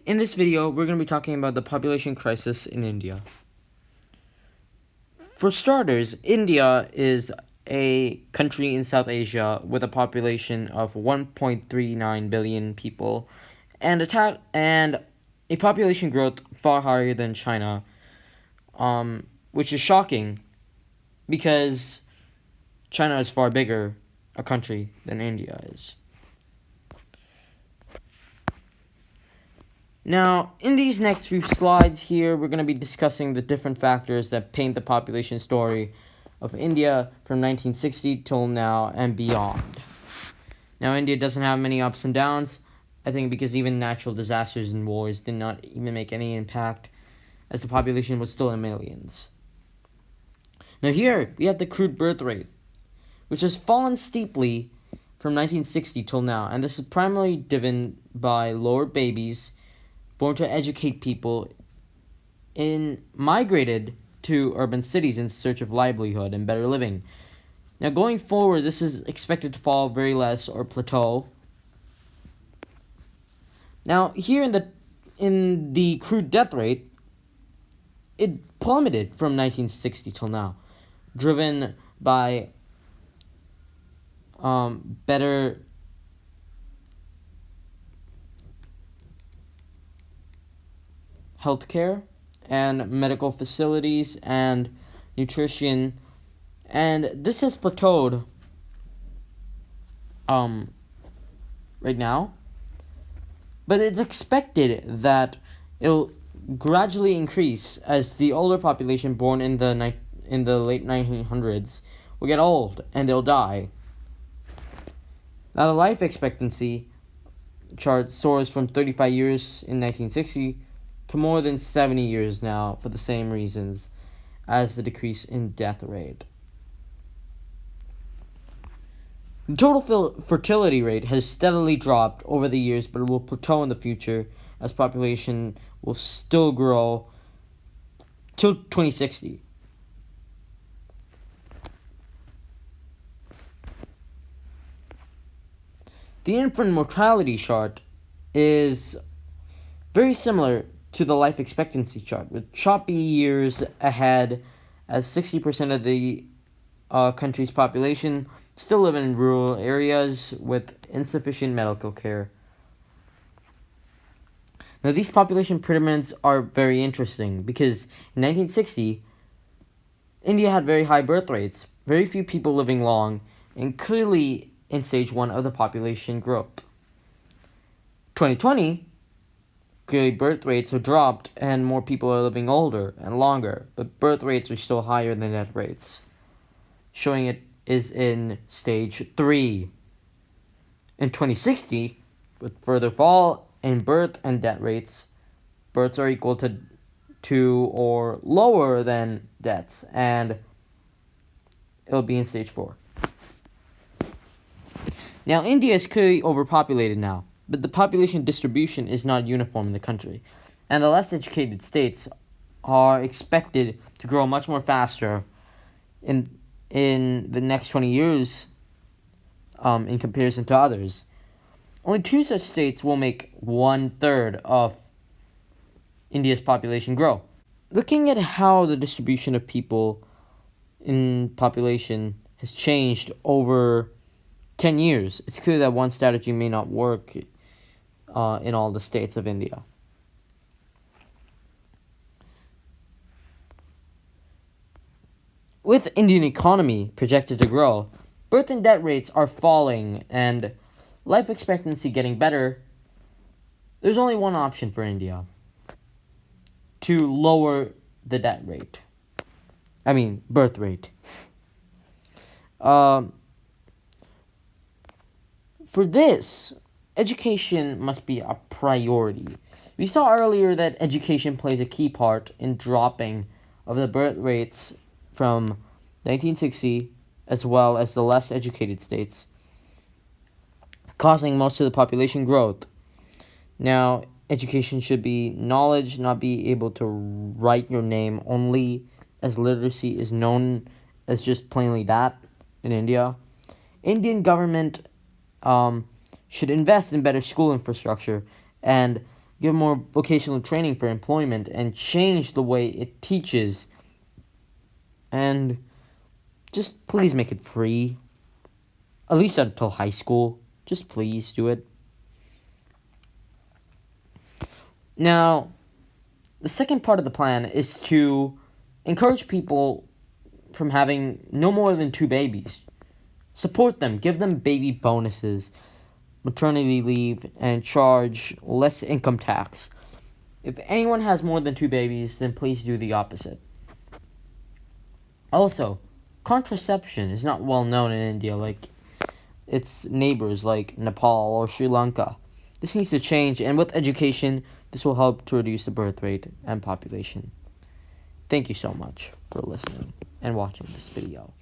In this video, we're going to be talking about the population crisis in India. For starters, India is a country in South Asia with a population of 1.39 billion people and a population growth far higher than China, which is shocking because China is far bigger a country than India is. Now, in these next few slides here, we're going to be discussing the different factors that paint the population story of India from 1960 till now and beyond. Now, India doesn't have many ups and downs, I think because even natural disasters and wars did not even make any impact, as the population was still in millions. Now here, we have the crude birth rate, which has fallen steeply from 1960 till now, and this is primarily driven by lower babies born to educate people migrated to urban cities in search of livelihood and better living. Now going forward, this is expected to fall very less or plateau. Now here in the crude death rate, it plummeted from 1960 till now, driven by better healthcare and medical facilities and nutrition, and this has plateaued right now, but it's expected that it'll gradually increase as the older population born in the late 1900s will get old and they'll die. Now the life expectancy chart soars from 35 years in 1960 to more than 70 years now for the same reasons as the decrease in death rate. The total fertility rate has steadily dropped over the years, but it will plateau in the future as population will still grow till 2060. The infant mortality chart is very similar to the life expectancy chart, with choppy years ahead as 60% of the country's population still live in rural areas with insufficient medical care. Now these population pyramids are very interesting because in 1960, India had very high birth rates, very few people living long, and clearly in stage 1 of the population growth. 2020, birth rates have dropped and more people are living older and longer, but birth rates are still higher than death rates, showing it is in stage 3. In 2060, with further fall in birth and death rates, births are equal to or lower than deaths, and it'll be in stage 4. Now, India is clearly overpopulated now, but the population distribution is not uniform in the country, and the less educated states are expected to grow much more faster in the next 20 years in comparison to others. Only 2 such states will make 1/3 of India's population grow. Looking at how the distribution of people in population has changed over 10 years, it's clear that one strategy may not work in all the states of India. With Indian economy projected to grow, birth and death rates are falling and life expectancy getting better, there's only one option for India: to lower the birth rate. For this, education must be a priority. We saw earlier that education plays a key part in dropping of the birth rates from 1960, as well as the less educated states, causing most of the population growth. Now, education should be knowledge, not be able to write your name only, as literacy is known as just plainly that in India. Indian government should invest in better school infrastructure and give more vocational training for employment, and change the way it teaches. And just please make it free. At least until high school. Just please do it. Now, the second part of the plan is to encourage people from having no more than 2 babies. Support them, give them baby bonuses, maternity leave, and charge less income tax. If anyone has more than 2 babies, then please do the opposite. Also, contraception is not well known in India like its neighbors like Nepal or Sri Lanka. This needs to change, and with education, this will help to reduce the birth rate and population. Thank you so much for listening and watching this video.